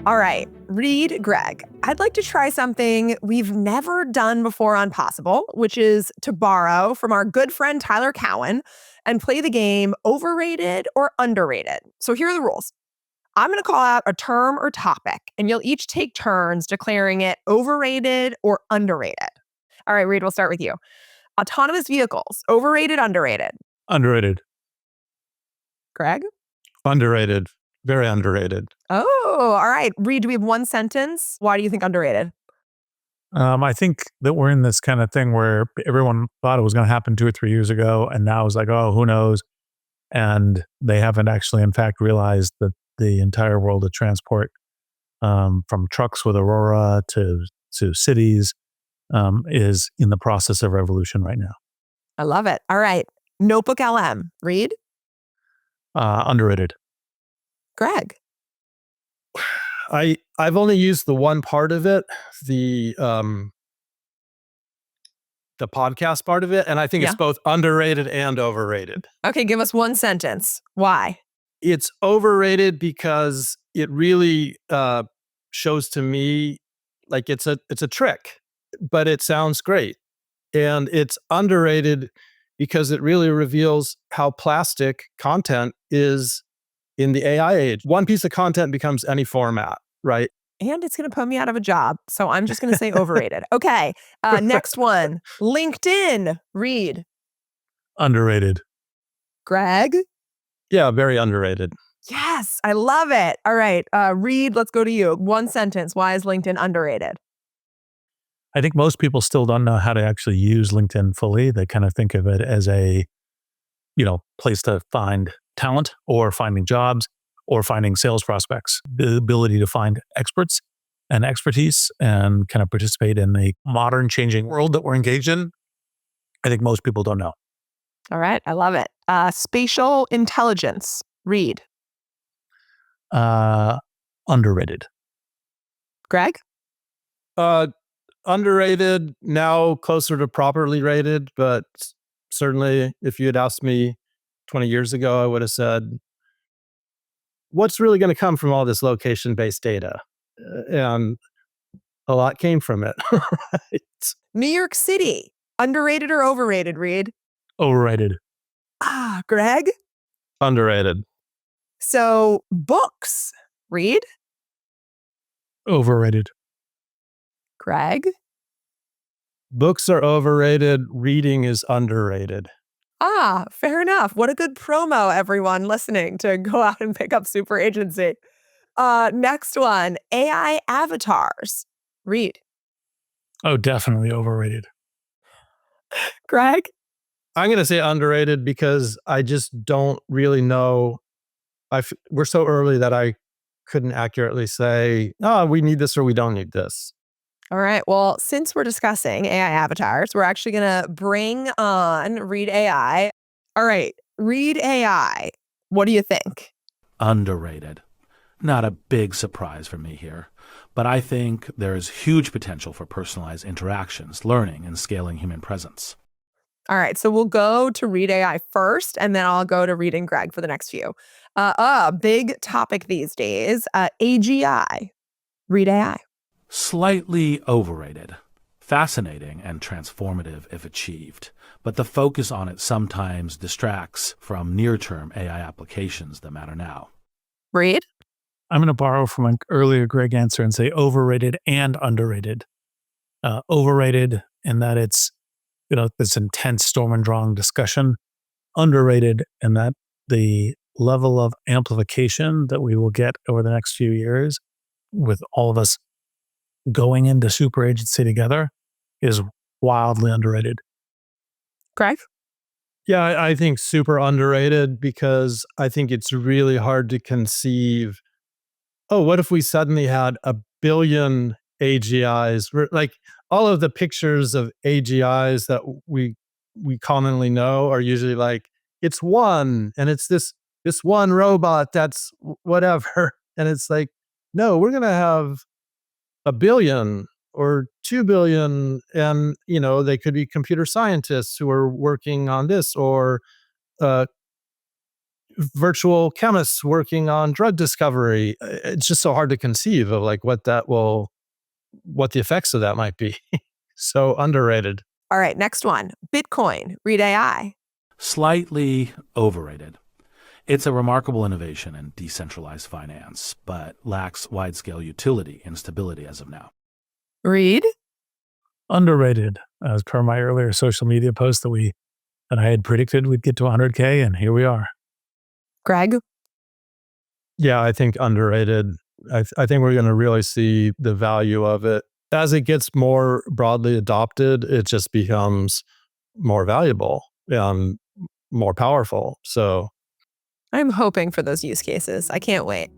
All right, Reid, Greg, I'd like to try something we've never done before on Possible, which is to borrow from our good friend Tyler Cowan and play the game Overrated or Underrated. So here are the rules. I'm going to call out a term or topic, and you'll each take turns declaring it overrated or underrated. All right, Reid, we'll start with you. Autonomous vehicles, overrated, underrated? Underrated. Greg? Underrated. Very underrated. Oh, all right. Reid, do we have one sentence? Why do you think underrated? I think that we're in this kind of thing where everyone thought it was going to happen 2 or 3 years ago, and now it's like, oh, who knows? And they haven't actually, in fact, realized that the entire world of transport, from trucks with Aurora to cities, is in the process of revolution right now. I love it. All right. Notebook LM. Reid? Underrated. Greg? I've only used the one part of it, the podcast part of it, and I think it's both underrated and overrated. Okay, give us one sentence. Why? It's overrated because it really shows to me like it's a trick, but it sounds great. And it's underrated because it really reveals how plastic content is in the AI age. One piece of content becomes any format, right? And it's going to put me out of a job. So I'm just going to say overrated. Okay. Next one. LinkedIn. Reid? Underrated. Greg? Yeah, very underrated. Yes, I love it. All right. Reid, let's go to you. One sentence. Why is LinkedIn underrated? I think most people still don't know how to actually use LinkedIn fully. They kind of think of it as a, place to find talent or finding jobs or finding sales prospects. The ability to find experts and expertise and kind of participate in the modern changing world that we're engaged in, I think most people don't know. All right. I love it. Spatial intelligence. Reid? Underrated. Greg? Underrated, now closer to properly rated, but certainly if you had asked me 20 years ago, I would have said, what's really going to come from all this location-based data? And a lot came from it. Right? New York City. Underrated or overrated, Reid? Overrated. Greg? Underrated. So books. Reid? Overrated. Greg? Books are overrated. Reading is underrated. Fair enough. What a good promo, everyone listening, to go out and pick up Super Agency. Next one, AI avatars. Reid? Oh, definitely overrated. Greg? I'm going to say underrated because I just don't really know. We're so early that I couldn't accurately say, we need this or we don't need this. All right. Well, since we're discussing AI avatars, we're actually going to bring on Reid AI. All right. Reid AI. What do you think? Underrated. Not a big surprise for me here, but I think there is huge potential for personalized interactions, learning, and scaling human presence. All right. So we'll go to Reid AI first, and then I'll go to Reid and Greg for the next few. Big topic these days, AGI. Reid AI. Slightly overrated. Fascinating and transformative if achieved, but the focus on it sometimes distracts from near-term AI applications that matter now. Reid? I'm going to borrow from an earlier Greg answer and say overrated and underrated. Overrated in that it's, this intense storm and drang discussion. Underrated in that the level of amplification that we will get over the next few years with all of us going into super agency together is wildly underrated. Greg? Yeah, I think super underrated because I think it's really hard to conceive, what if we suddenly had 1 billion AGIs? Like all of the pictures of AGIs that we commonly know are usually like, it's one and it's this one robot that's whatever. And it's like, no, we're going to have 1 billion or 2 billion. And, they could be computer scientists who are working on this or virtual chemists working on drug discovery. It's just so hard to conceive of like what the effects of that might be. So underrated. All right, next one. Bitcoin, Reid AI. Slightly overrated. It's a remarkable innovation in decentralized finance, but lacks wide-scale utility and stability as of now. Reid? Underrated. As per my earlier social media post that I had predicted we'd get to 100K, and here we are. Greg? Yeah, I think underrated. I think we're going to really see the value of it. As it gets more broadly adopted, it just becomes more valuable and more powerful. So I'm hoping for those use cases. I can't wait.